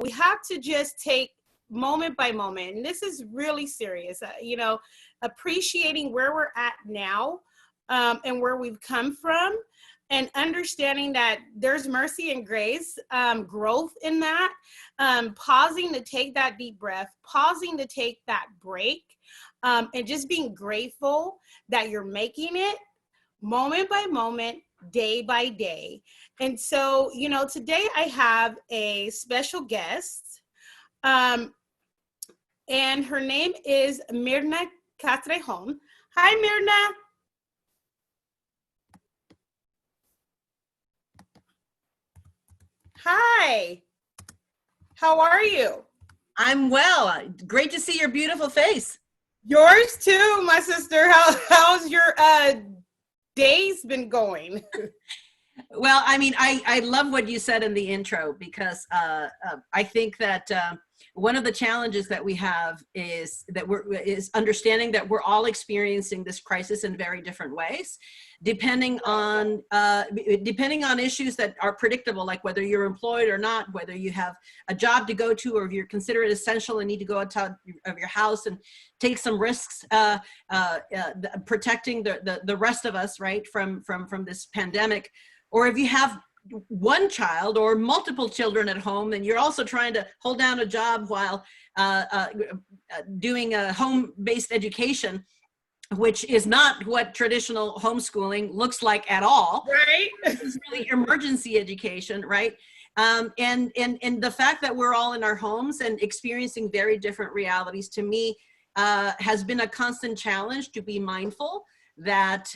we have to just take moment by moment, and this is really serious, appreciating where we're at now, and where we've come from, and understanding that there's mercy and grace, growth in that, pausing to take that deep breath, pausing to take that break, and just being grateful that you're making it moment by moment, day by day. And so, today I have a special guest, and her name is Mirna Castrejon. Hi, Mirna. Hi. How are you? I'm well. Great to see your beautiful face. Yours too, my sister. How's your days been going? Well, I mean, I love what you said in the intro, because I think that one of the challenges that we have is understanding that we're all experiencing this crisis in very different ways, depending on issues that are predictable, like whether you're employed or not, whether you have a job to go to, or if you're considered essential and need to go outside of your house and take some risks, protecting the rest of us, right, from this pandemic. Or if you have one child or multiple children at home, and you're also trying to hold down a job while doing a home-based education, which is not what traditional homeschooling looks like at all. Right. This is really emergency education, right? And the fact that we're all in our homes and experiencing very different realities, to me, has been a constant challenge to be mindful that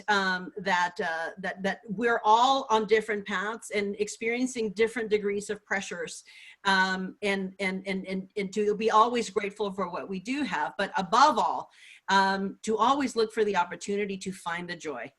we're all on different paths and experiencing different degrees of pressures, and to be always grateful for what we do have, but above all, to always look for the opportunity to find the joy.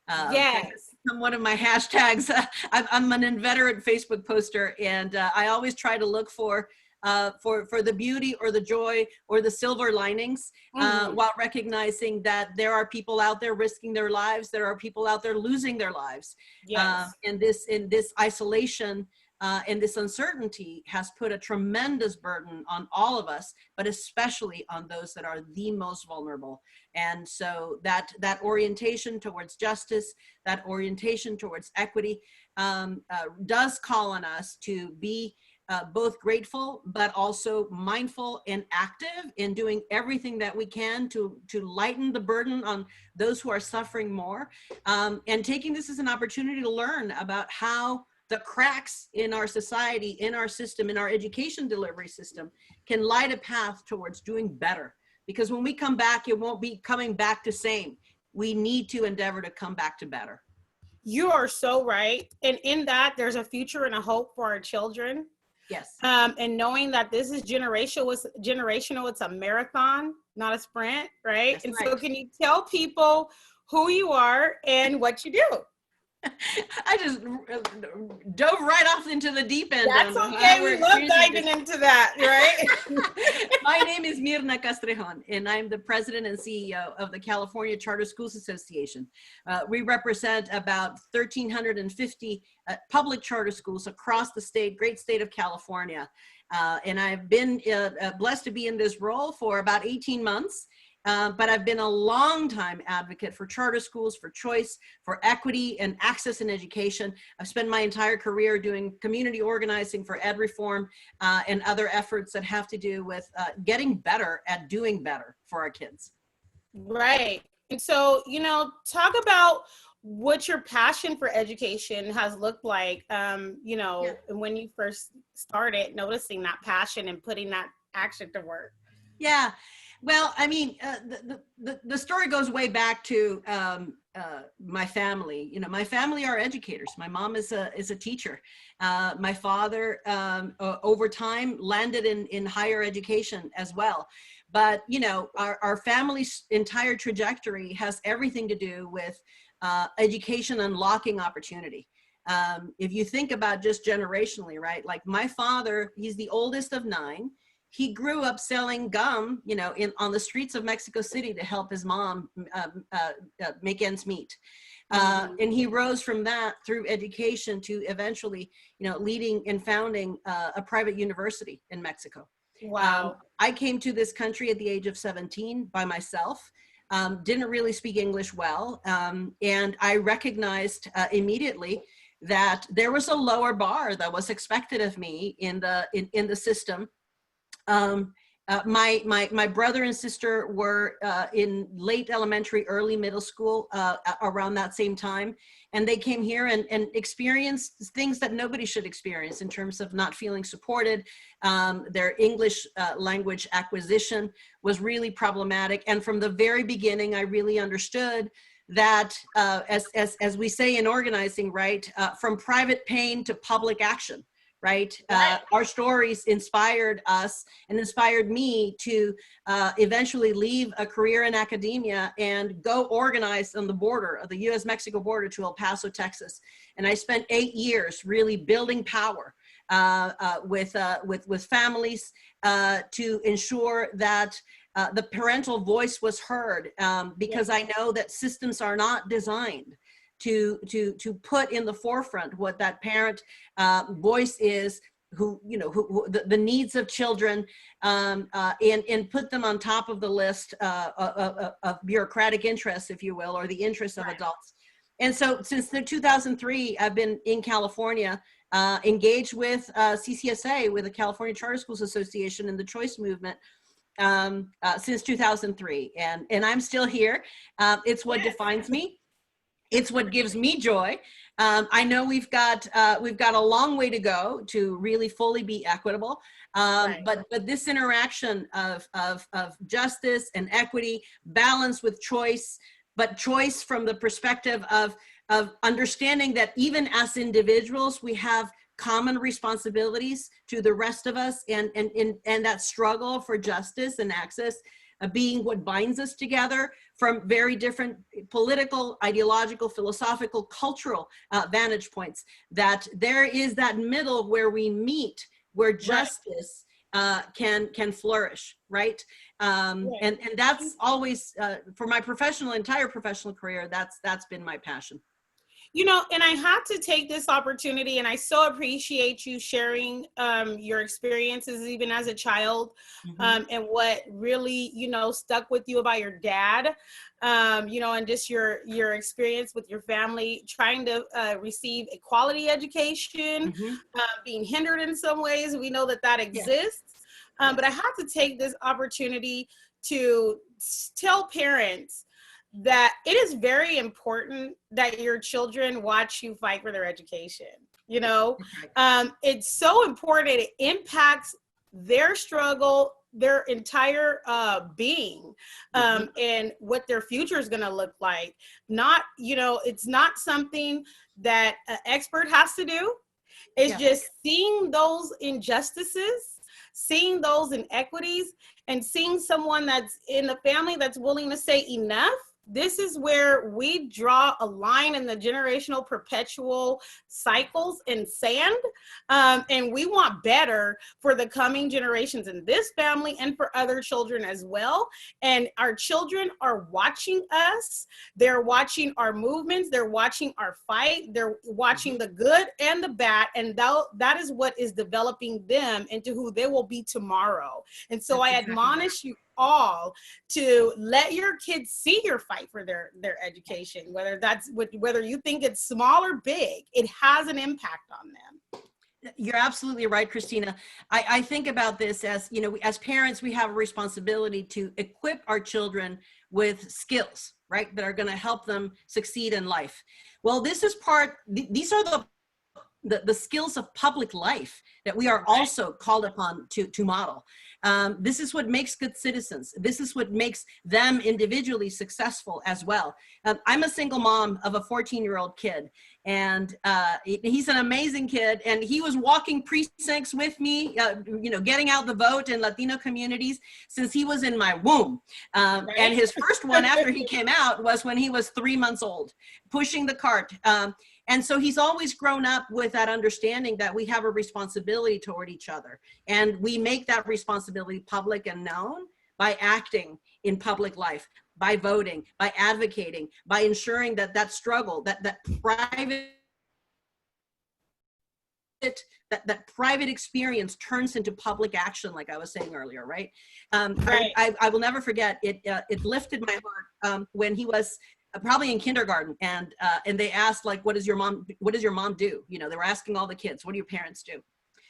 Yes. One of my hashtags, I'm an inveterate Facebook poster, and I always try to look for the beauty or the joy or the silver linings, while recognizing that there are people out there risking their lives. There are people out there losing their lives. Yes. And this isolation and this uncertainty has put a tremendous burden on all of us, but especially on those that are the most vulnerable. And so that orientation towards justice, that orientation towards equity, does call on us to be both grateful, but also mindful and active in doing everything that we can to lighten the burden on those who are suffering more, and taking this as an opportunity to learn about how the cracks in our society, in our system, in our education delivery system, can light a path towards doing better. Because when we come back, it won't be coming back to same. We need to endeavor to come back to better. You are so right. And in that, there's a future and a hope for our children. Yes. And knowing that this is generational, it's a marathon, not a sprint, right? That's and right. So can you tell people who you are and what you do? I just dove right off into the deep end. That's okay. We love diving into that, right? My name is Mirna Castrejon, and I'm the president and CEO of the California Charter Schools Association. We represent about 1,350 public charter schools across the great state of California. And I've been blessed to be in this role for about 18 months. But I've been a long time advocate for charter schools, for choice, for equity and access in education. I've spent my entire career doing community organizing for ed reform, and other efforts that have to do with getting better at doing better for our kids. Right. And so, talk about what your passion for education has looked like, when you first started noticing that passion and putting that action to work. Yeah. Well, I mean, the story goes way back to my family. My family are educators. My mom is a teacher. My father, over time, landed in higher education as well. But our family's entire trajectory has everything to do with education unlocking opportunity. If you think about just generationally, right? Like my father, he's the oldest of 9. He grew up selling gum, on the streets of Mexico City to help his mom make ends meet. And he rose from that through education to eventually, leading and founding a private university in Mexico. Wow. I came to this country at the age of 17 by myself. Didn't really speak English well. And I recognized immediately that there was a lower bar that was expected of me in the system. My brother and sister were in late elementary, early middle school around that same time. And they came here and experienced things that nobody should experience in terms of not feeling supported. Their English language acquisition was really problematic. And from the very beginning, I really understood that, as we say in organizing, right, from private pain to public action. Right? Our stories inspired us and inspired me to eventually leave a career in academia and go organize on the border of the US-Mexico border to El Paso, Texas. And I spent 8 years really building power with families to ensure that the parental voice was heard, because I know that systems are not designed to put in the forefront what that parent voice is, who the needs of children, and put them on top of the list of bureaucratic interests, if you will, or the interests of adults. And so since 2003, I've been in California, engaged with CCSA, with the California Charter Schools Association, and the choice movement since 2003, and I'm still here. It's what defines me. It's what gives me joy. I know we've got a long way to go to really fully be equitable, but this interaction of justice and equity, balance with choice, but choice from the perspective of understanding that even as individuals, we have common responsibilities to the rest of us, and that struggle for justice and access being what binds us together from very different political, ideological, philosophical, cultural vantage points, that there is that middle where we meet, where justice can flourish, right? And that's always, for my entire professional career, that's been my passion. And I have to take this opportunity, and I so appreciate you sharing your experiences even as a child, and what really, stuck with you about your dad, and just your experience with your family, trying to receive a quality education, being hindered in some ways. We know that exists. But I have to take this opportunity to tell parents that it is very important that your children watch you fight for their education. It's so important. It impacts their struggle, their entire being, and what their future is going to look like. It's not something that an expert has to do. It's just seeing those injustices, seeing those inequities, and seeing someone that's in the family that's willing to say enough. This is where we draw a line in the generational perpetual cycles in sand. And we want better for the coming generations in this family and for other children as well. And our children are watching us. They're watching our movements. They're watching our fight. They're watching the good and the bad. And that is what is developing them into who they will be tomorrow. And so I admonish you all to let your kids see your fight for their education, whether you think it's small or big. It has an impact on them. You're absolutely right, Christina. I think about this as, as parents, we have a responsibility to equip our children with skills, right, that are going to help them succeed in life. Well, these are the skills of public life that we are also called upon to model. This is what makes good citizens. This is what makes them individually successful as well. I'm a single mom of a 14-year-old kid, and he's an amazing kid. And he was walking precincts with me, getting out the vote in Latino communities since he was in my womb. And his first one after he came out was when he was 3 months old, pushing the cart. And so he's always grown up with that understanding that we have a responsibility toward each other, and we make that responsibility public and known by acting in public life, by voting, by advocating, by ensuring that that struggle, that private that private experience turns into public action, like I was saying earlier, right? Right. I will never forget it. It lifted my heart when he was probably in kindergarten, and they asked, like, what does your mom do? You know, they were asking all the kids, what do your parents do?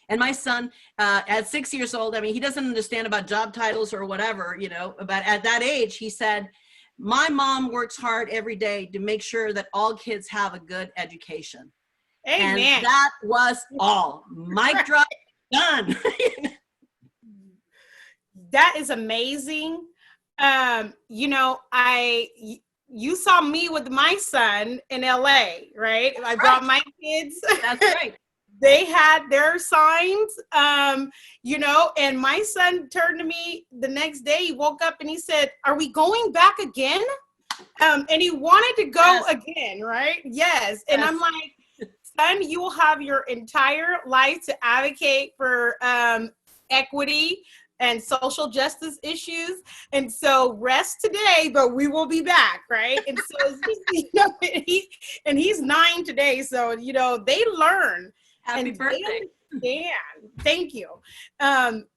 And my son, at 6 years old, I mean, he doesn't understand about job titles or whatever, you know, but at that age, he said, my mom works hard every day to make sure that all kids have a good education. Amen. And that was all. Mic drop, done. That is amazing. You know, you saw me with my son in LA, right? I brought my kids. That's right. They had their signs, you know, and my son turned to me the next day. He woke up and he said, "Are we going back again?" And he wanted to go again, right? Yes. And I'm like, son, you will have your entire life to advocate for equity and social justice issues. And so rest today, but we will be back, right? And so, you know, he's 9 today. So, you know, they learn. Happy birthday. Thank you.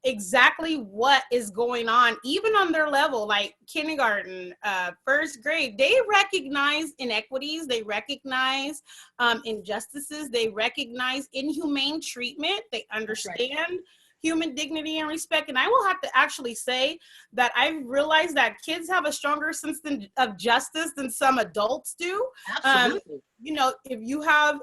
Exactly what is going on, even on their level, like kindergarten, first grade, they recognize inequities, they recognize injustices, they recognize inhumane treatment, they understand human dignity and respect. And I will have to actually say that I've realized that kids have a stronger sense of justice than some adults do. Absolutely. You know, if you have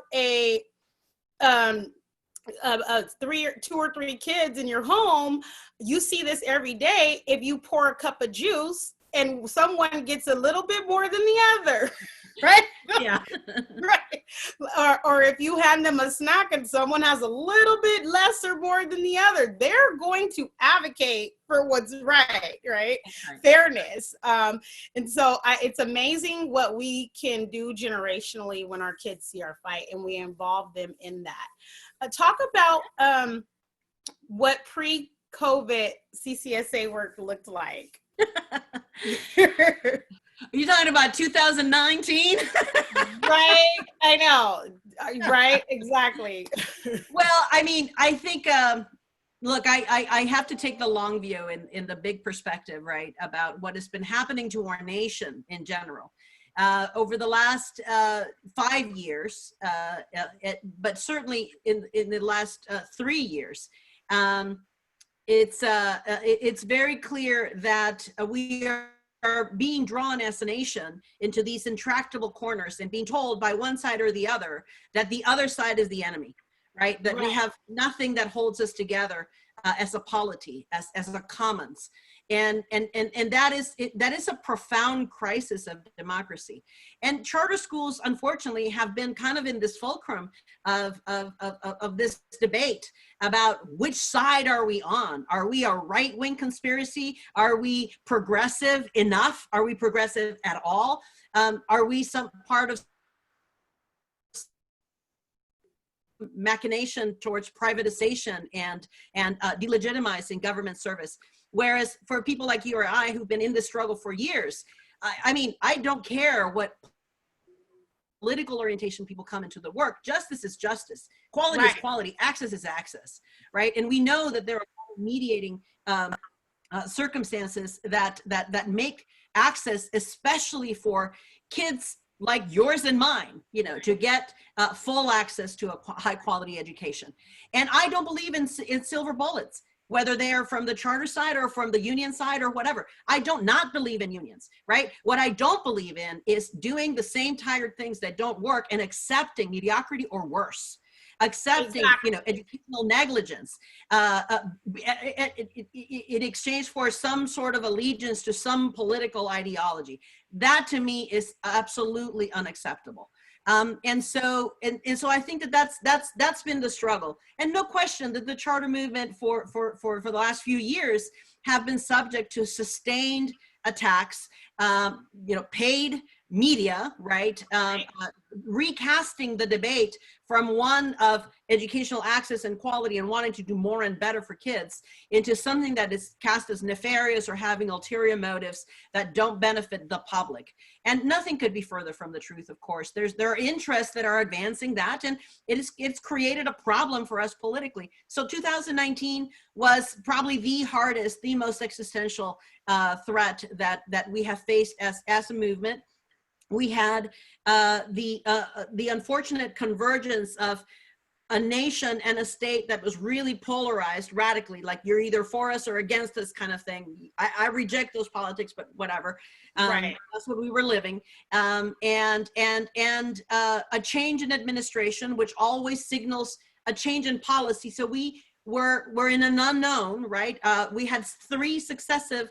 two or three kids in your home, you see this every day. If you pour a cup of juice and someone gets a little bit more than the other, right? Yeah. Right. Or if you hand them a snack and someone has a little bit less or more than the other, they're going to advocate for what's right, right? Fairness. And so it's amazing what we can do generationally when our kids see our fight and we involve them in that. Talk about what pre-COVID CCSA work looked like. Are you talking about 2019? Right, I know. Right, exactly. Well, I mean, I think, look, I have to take the long view in the big perspective, right, about what has been happening to our nation in general. Over the last 5 years, but certainly in the last 3 years, it's very clear that we are being drawn as a nation into these intractable corners and being told by one side or the other that the other side is the enemy, right? That we have nothing that holds us together as a polity, as a commons. And that is a profound crisis of democracy. And charter schools, unfortunately, have been kind of in this fulcrum of this debate about which side are we on? Are we a right-wing conspiracy? Are we progressive enough? Are we progressive at all? Are we some part of machination towards privatization and delegitimizing government service? Whereas for people like you or I who've been in this struggle for years, I mean, I don't care what political orientation people come into the work. Justice is justice. Quality is quality. Access is access, right? And we know that there are mediating circumstances that make access, especially for kids like yours and mine, you know, to get full access to a high quality education. And I don't believe in silver bullets, whether they are from the charter side or from the union side or whatever. I don't not believe in unions, right? What I don't believe in is doing the same tired things that don't work and accepting mediocrity or worse. Accepting, you know, educational negligence in exchange for some sort of allegiance to some political ideology. That to me is absolutely unacceptable. And so I think that's been the struggle. And no question that the charter movement for the last few years have been subject to sustained attacks, you know, paid media, right? Recasting the debate from one of educational access and quality and wanting to do more and better for kids into something that is cast as nefarious or having ulterior motives that don't benefit the public. And nothing could be further from the truth, of course. There are interests that are advancing that, and it's created a problem for us politically. So 2019 was probably the hardest, the most existential threat that we have faced as a movement. We had the unfortunate convergence of a nation and a state that was really polarized radically, like you're either for us or against us kind of thing. I reject those politics, but whatever. Right. That's what we were living. And a change in administration, which always signals a change in policy. So we're in an unknown, right? We had 3 successive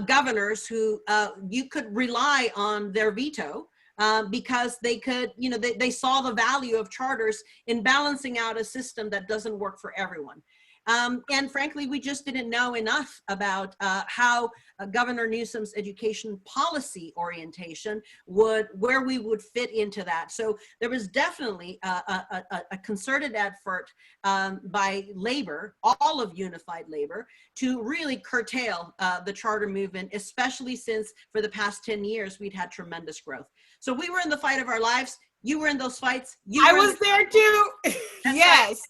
governors who you could rely on their veto. Because they could, they saw the value of charters in balancing out a system that doesn't work for everyone. And frankly, we just didn't know enough about how Governor Newsom's education policy orientation where we would fit into that. So there was definitely a concerted effort by labor, all of unified labor, to really curtail the charter movement, especially since for the past 10 years, we'd had tremendous growth. So we were in the fight of our lives. You were in those fights. I was there too. Yes.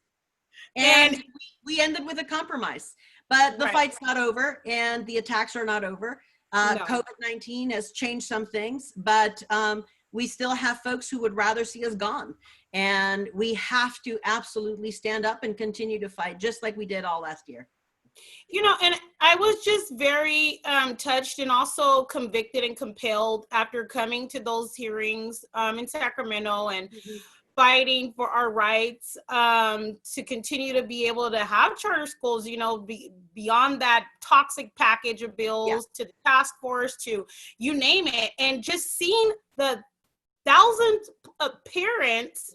Right. And we ended with a compromise, but the fight's not over and the attacks are not over. No. COVID-19 has changed some things, but we still have folks who would rather see us gone. And we have to absolutely stand up and continue to fight, just like we did all last year. And I was just very touched and also convicted and compelled after coming to those hearings in Sacramento and fighting for our rights to continue to be able to have charter schools, beyond that toxic package of bills to the task force, to you name it, and just seeing the thousands of parents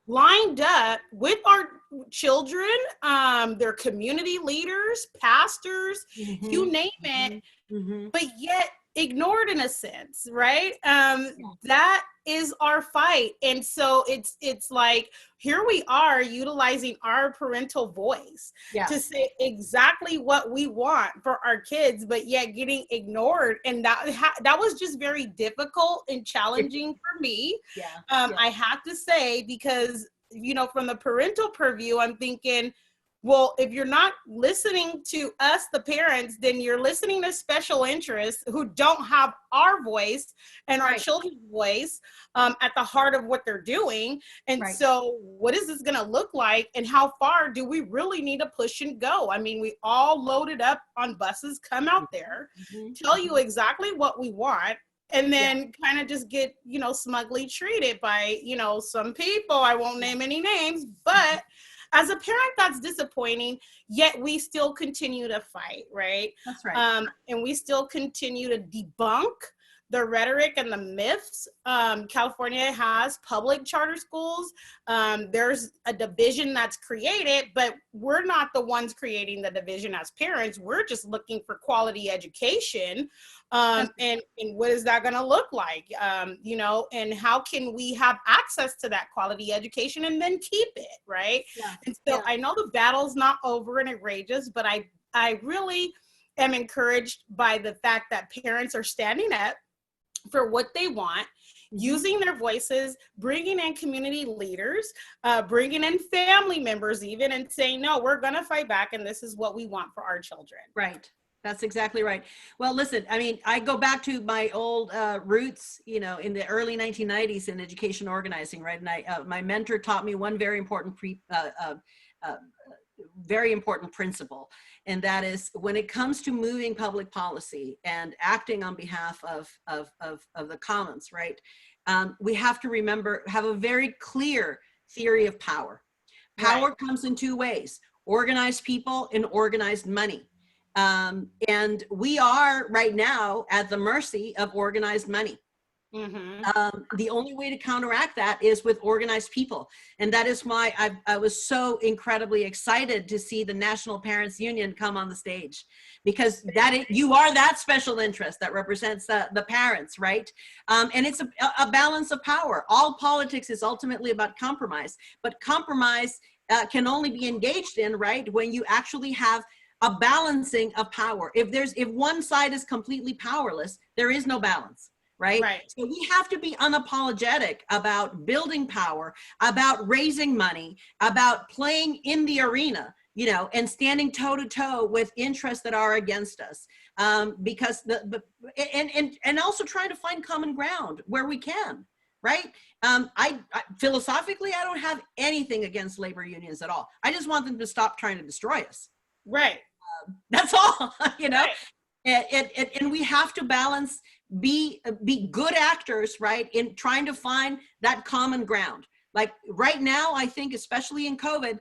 lined up with our children, their community leaders, pastors, you name it, but yet ignored in a sense, right? That is our fight. And so it's like, here we are utilizing our parental voice to say exactly what we want for our kids, but yet getting ignored. And that was just very difficult and challenging for me. I have to say, because, from the parental purview, I'm thinking, well, if you're not listening to us, the parents, then you're listening to special interests who don't have our voice and our children's voice at the heart of what they're doing. And so what is this going to look like? And how far do we really need to push and go? I mean, we all loaded up on buses, come out there, tell you exactly what we want, and then kind of just get, smugly treated by, some people. I won't name any names, but as a parent, that's disappointing, yet we still continue to fight, right? That's right. And we still continue to debunk the rhetoric and the myths. California has public charter schools. There's a division that's created, but we're not the ones creating the division as parents. We're just looking for quality education. And what is that going to look like? And how can we have access to that quality education and then keep it, right? And so I know the battle's not over and it rages, but I really am encouraged by the fact that parents are standing up for what they want, using their voices, bringing in community leaders, bringing in family members even, and saying, no, we're going to fight back, and this is what we want for our children. Right. That's exactly right. Well, listen, I mean, I go back to my old roots, in the early 1990s in education organizing, right? And my mentor taught me one very important principle. And that is, when it comes to moving public policy and acting on behalf of the commons, right? We have to have a very clear theory of power. Power comes in 2 ways: organized people and organized money. And we are right now at the mercy of organized money. Mm-hmm. The only way to counteract that is with organized people. And that is why I was so incredibly excited to see the National Parents Union come on the stage, because you are that special interest that represents the parents, right? And it's a balance of power. All politics is ultimately about compromise, but compromise can only be engaged in, right, when you actually have a balancing of power. If one side is completely powerless, there is no balance. Right? Right. So we have to be unapologetic about building power, about raising money, about playing in the arena, and standing toe to toe with interests that are against us. Because and also trying to find common ground where we can, right? I philosophically, I don't have anything against labor unions at all. I just want them to stop trying to destroy us. Right. That's all, Right. And we have to balance, be good actors, right, in trying to find that common ground. Like right now, I think, especially in COVID,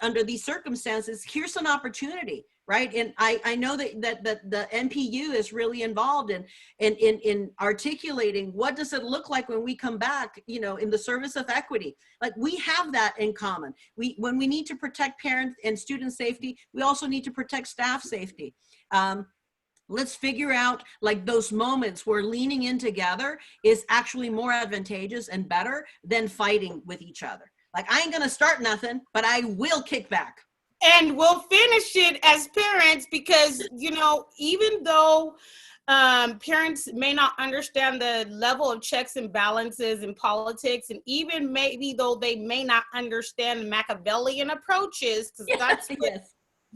under these circumstances, here's an opportunity, right? And I know that the NPU is really involved in articulating what does it look like when we come back, in the service of equity. Like we have that in common. When we need to protect parent and student safety, we also need to protect staff safety. Let's figure out like those moments where leaning in together is actually more advantageous and better than fighting with each other. Like I ain't gonna start nothing, but I will kick back. And we'll finish it as parents because, even though parents may not understand the level of checks and balances in politics, and even maybe though they may not understand Machiavellian approaches, because that's what,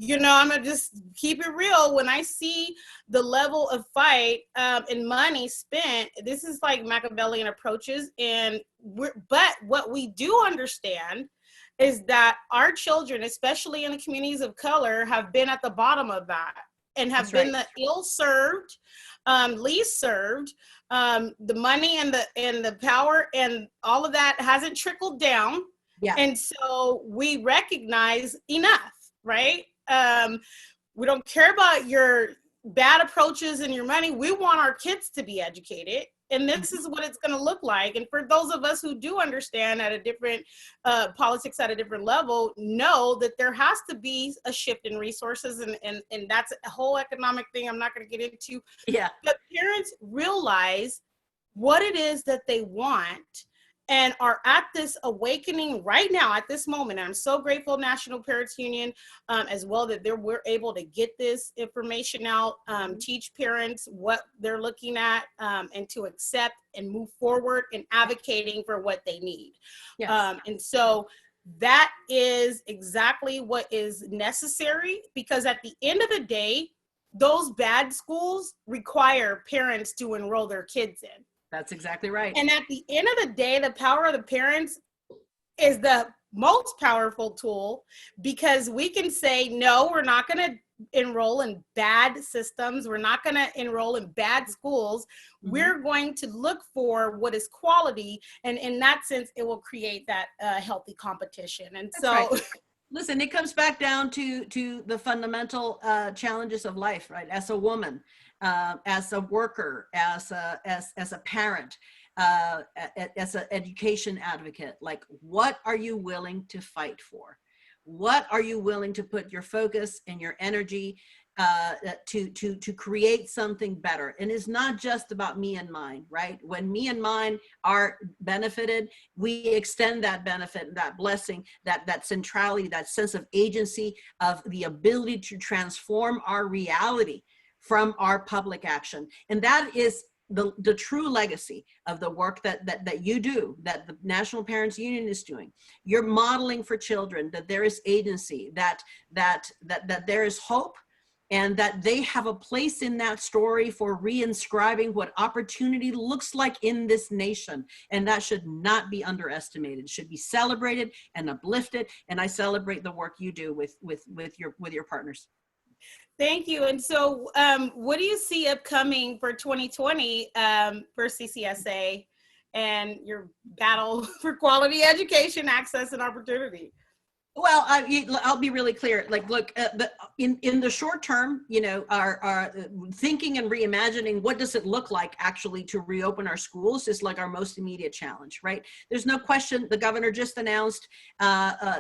Yes. I'm gonna just keep it real. When I see the level of fight and money spent, this is like Machiavellian approaches. But what we do understand is that our children, especially in the communities of color, have been at the bottom of that and have been the ill-served, least served. The money and the power and all of that hasn't trickled down. Yeah. And so we recognize enough, right? We don't care about your bad approaches and your money. We want our kids to be educated. And this is what it's going to look like. And for those of us who do understand at a different politics at a different level, know that there has to be a shift in resources. And that's a whole economic thing I'm not going to get into. Yeah. But parents realize what it is that they want and are at this awakening right now at this moment. And I'm so grateful, National Parents Union, as well, that we're able to get this information out, teach parents what they're looking at, and to accept and move forward in advocating for what they need. Yes. And so that is exactly what is necessary, because at the end of the day, those bad schools require parents to enroll their kids in. That's exactly right. And at the end of the day, the power of the parents is the most powerful tool, because we can say, no, we're not going to enroll in bad systems. We're not going to enroll in bad schools. Mm-hmm. We're going to look for what is quality. And in that sense, it will create that healthy competition. And That's so right. Listen, it comes back down to the fundamental challenges of life, right? As a woman, as a worker, as a parent, as an education advocate, like what are you willing to fight for? What are you willing to put your focus and your energy to create something better? And it's not just about me and mine, right? When me and mine are benefited, we extend that benefit, that blessing, that centrality, that sense of agency, of the ability to transform our reality from our public action. And that is the true legacy of the work that you do, that the National Parents Union is doing. You're modeling for children that there is agency, that there is hope, and that they have a place in that story for reinscribing what opportunity looks like in this nation. And that should not be underestimated. It should be celebrated and uplifted. And I celebrate the work you do with your partners. Thank you. And so what do you see upcoming for 2020 for CCSA and your battle for quality education, access, and opportunity? Well, I'll be really clear. Like, look, in the short term, you know, our thinking and reimagining what does it look like actually to reopen our schools is like our most immediate challenge, right? There's no question. The governor just announced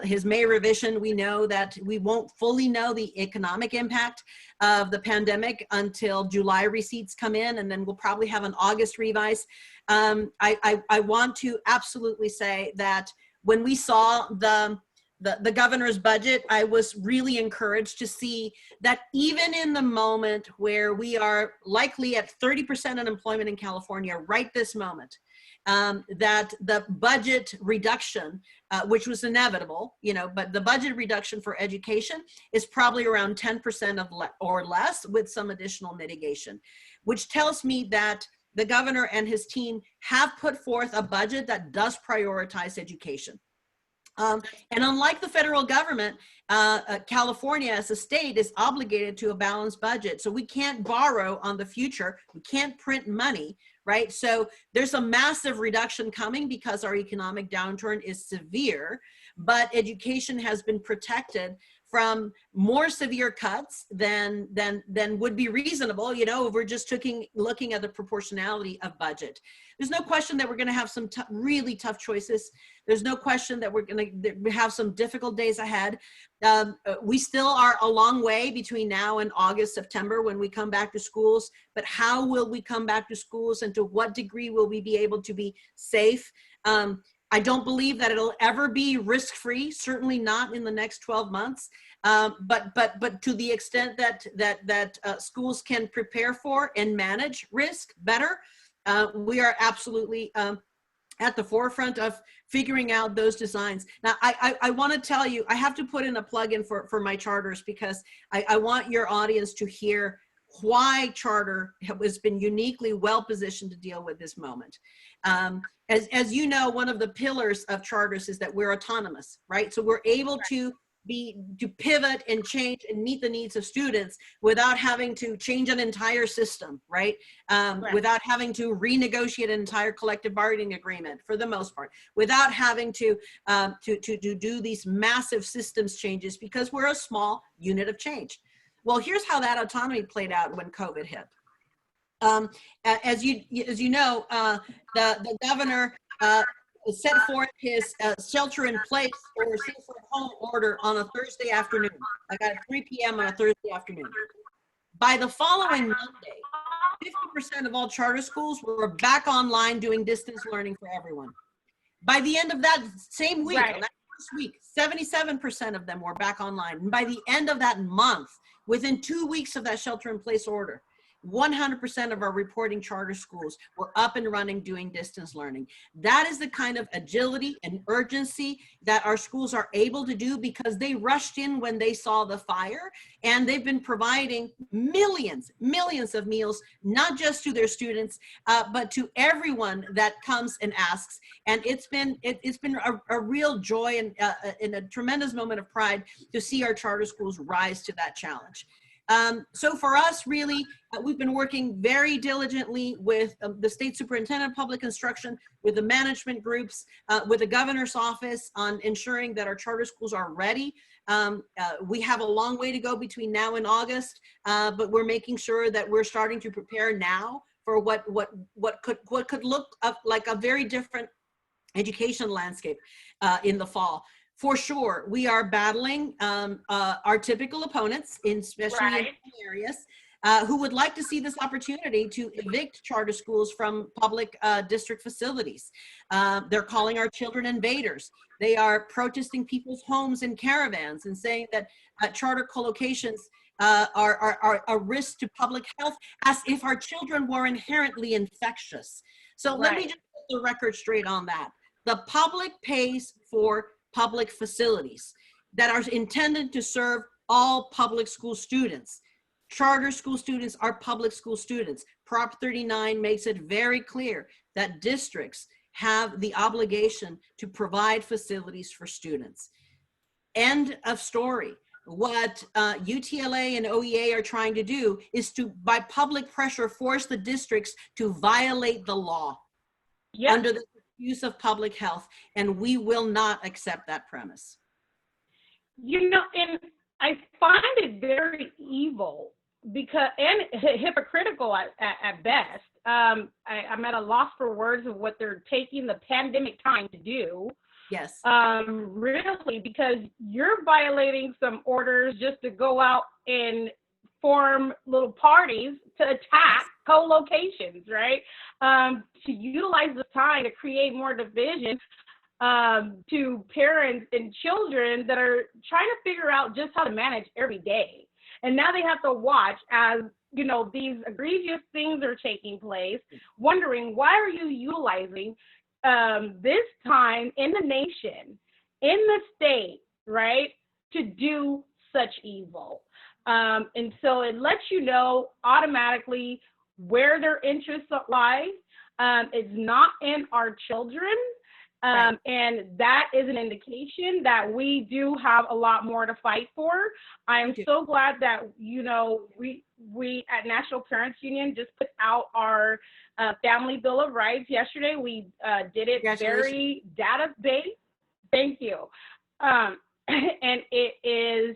his May revision. We know that we won't fully know the economic impact of the pandemic until July receipts come in, and then we'll probably have an August revise. I want to absolutely say that when we saw the governor's budget, I was really encouraged to see that even in the moment where we are likely at 30% unemployment in California right this moment, that the budget reduction, which was inevitable, you know, but the budget reduction for education is probably around 10% or less with some additional mitigation, which tells me that the governor and his team have put forth a budget that does prioritize education. And unlike the federal government, California as a state is obligated to a balanced budget. So we can't borrow on the future. We can't print money, right? So there's a massive reduction coming because our economic downturn is severe, but education has been protected from more severe cuts than would be reasonable, you know, if we're just looking at the proportionality of budget. There's no question that we're going to have some really tough choices. There's no question that we're going to have some difficult days ahead. We still are a long way between now and August, September when we come back to schools, but how will we come back to schools and to what degree will we be able to be safe? I don't believe that it'll ever be risk-free, certainly not in the next 12 months. But to the extent that schools can prepare for and manage risk better, we are absolutely at the forefront of figuring out those designs. Now, I want to tell you, I have to put in a plug-in for my charters because I want your audience to hear why charter has been uniquely well positioned to deal with this moment. As you know, one of the pillars of charters is that we're autonomous, right? So we're able to pivot and change and meet the needs of students without having to change an entire system, right? Without having to renegotiate an entire collective bargaining agreement for the most part, without having to do these massive systems changes because we're a small unit of change. Well, here's how that autonomy played out when COVID hit. As you know, the governor set forth his shelter in place or shelter at home order on a Thursday afternoon. I got at 3 p.m. on a Thursday afternoon. By the following Monday, 50% of all charter schools were back online doing distance learning for everyone. By the end of that same week, on that first week, 77% of them were back online. And by the end of that month, within 2 weeks of that shelter in place order, 100% of our reporting charter schools were up and running doing distance learning. That is the kind of agility and urgency that our schools are able to do because they rushed in when they saw the fire, and they've been providing millions of meals, not just to their students, but to everyone that comes and asks. And it's been a real joy and a tremendous moment of pride to see our charter schools rise to that challenge. So for us, really, we've been working very diligently with the State Superintendent of Public Instruction, with the management groups, with the governor's office on ensuring that our charter schools are ready. We have a long way to go between now and August, but we're making sure that we're starting to prepare now for what could look like a very different education landscape in the fall. For sure, we are battling our typical opponents, especially in areas, who would like to see this opportunity to evict charter schools from public district facilities. They're calling our children invaders. They are protesting people's homes in caravans and saying that charter collocations are a risk to public health, as if our children were inherently infectious. So let me just put the record straight on that. The public pays for public facilities that are intended to serve all public school students. Charter school students are public school students. Prop 39 makes it very clear that districts have the obligation to provide facilities for students. End of story. What UTLA and OEA are trying to do is to, by public pressure, force the districts to violate the law under the use of public health, and we will not accept that premise. And I find it very evil because, and hypocritical at best. I'm at a loss for words of what they're taking the pandemic time to do. Yes. Really, because you're violating some orders just to go out and form little parties to attack co-locations, right? To utilize the time to create more division to parents and children that are trying to figure out just how to manage every day. And now they have to watch as, these egregious things are taking place, wondering why are you utilizing this time in the nation, in the state, right, to do such evil. And so it lets you know automatically where their interests lie. It's not in our children. And that is an indication that we do have a lot more to fight for. I am so glad that, we at National Parents Union just put out our Family Bill of Rights yesterday. We did it very data-based. Thank you. And it is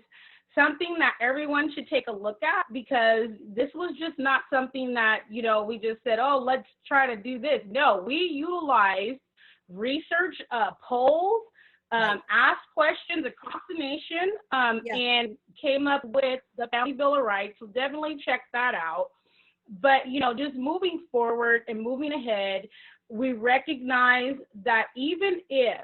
something that everyone should take a look at, because this was just not something that, we just said, oh, let's try to do this. No, we utilized research, polls, asked questions across the nation, and came up with the Family Bill of Rights. So definitely check that out. But, just moving forward and moving ahead, we recognize that even if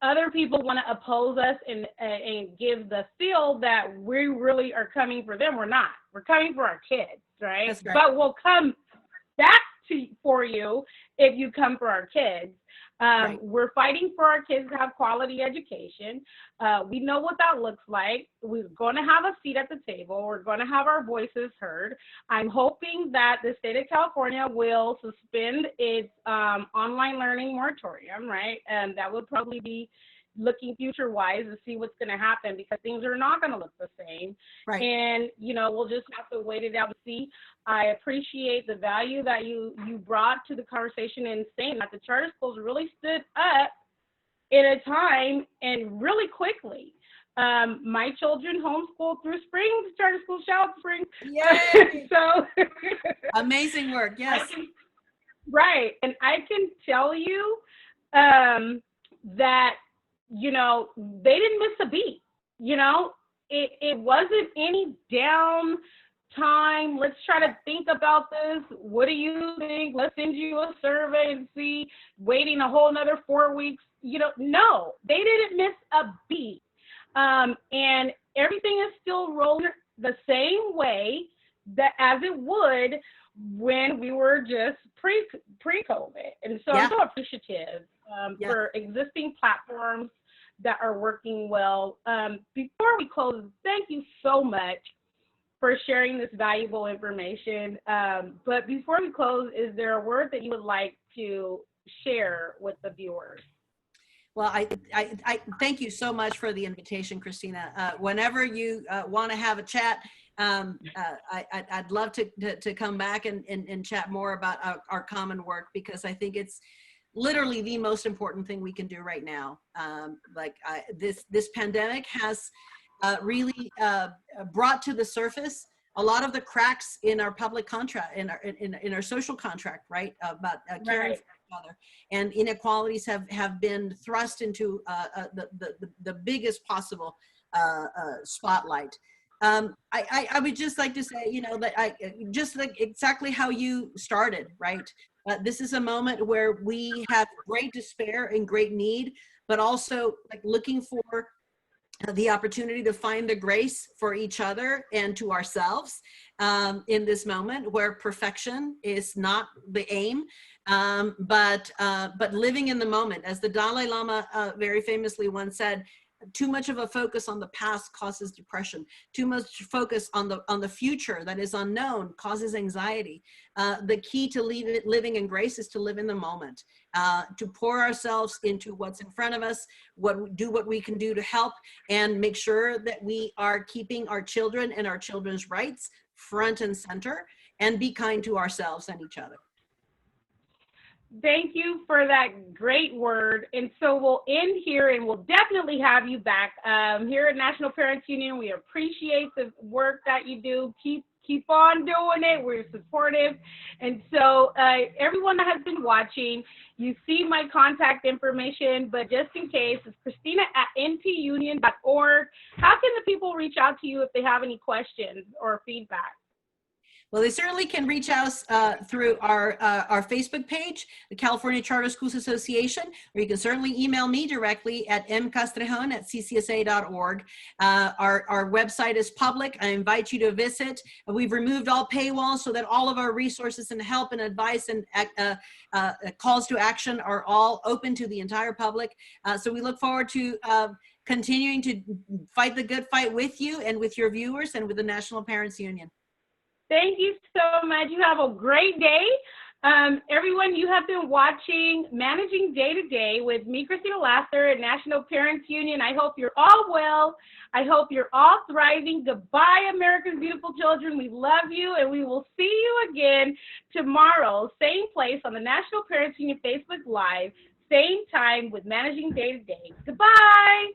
other people want to oppose us and give the feel that we really are coming for them, we're not. We're coming for our kids, right? That's right. But we'll come back for you if you come for our kids. We're fighting for our kids to have quality education. We know what that looks like. We're going to have a seat at the table. We're going to have our voices heard. I'm hoping that the state of California will suspend its online learning moratorium, right? And that would probably be looking future-wise to see what's going to happen, because things are not going to look the same. Right. And, we'll just have to wait it out to see. I appreciate the value that you brought to the conversation in saying that the charter schools really stood up in a time and really quickly. My children homeschooled through spring, charter school, shout out spring. Yay! So amazing work, yes. Right. And I can tell you that, they didn't miss a beat. It wasn't any down time. Let's try to think about this. What do you think? Let's send you a survey and see. Waiting a whole another 4 weeks. No, they didn't miss a beat. And everything is still rolling the same way that as it would when we were just pre-COVID. And so I'm so appreciative for existing platforms that are working well. Before we close, thank you so much for sharing this valuable information. But before we close, is there a word that you would like to share with the viewers? Well, I thank you so much for the invitation, Christina. Whenever you want to have a chat, I'd love to come back and chat more about our common work, because I think it's literally the most important thing we can do right now. This pandemic has really brought to the surface a lot of the cracks in our public contract, in our social contract, right? About caring for each other, and inequalities have been thrust into the biggest possible spotlight. I would just like to say, that just like exactly how you started, right? This is a moment where we have great despair and great need, but also like looking for the opportunity to find the grace for each other and to ourselves in this moment where perfection is not the aim, but living in the moment. As the Dalai Lama very famously once said, too much of a focus on the past causes depression. Too much focus on the future that is unknown causes anxiety. The key to living in grace is to live in the moment, to pour ourselves into what's in front of us, do what we can do to help, and make sure that we are keeping our children and our children's rights front and center, and be kind to ourselves and each other. Thank you for that great word. And so we'll end here, and we'll definitely have you back here at National Parents Union. We appreciate the work that you do. Keep on doing it. We're supportive. And so everyone that has been watching, you see my contact information, but just in case, it's Christina at npunion.org. How can the people reach out to you if they have any questions or feedback? Well, they certainly can reach us through our Facebook page, the California Charter Schools Association, or you can certainly email me directly at mcastrejon@ccsa.org. Our website is public. I invite you to visit. We've removed all paywalls so that all of our resources and help and advice and calls to action are all open to the entire public. So we look forward to continuing to fight the good fight with you and with your viewers and with the National Parents Union. Thank you so much. You have a great day. Everyone, you have been watching Managing Day to Day with me, Christina Lasser at National Parents Union. I hope you're all well. I hope you're all thriving. Goodbye, America's beautiful children. We love you, and we will see you again tomorrow, same place on the National Parents Union Facebook Live, same time with Managing Day to Day. Goodbye.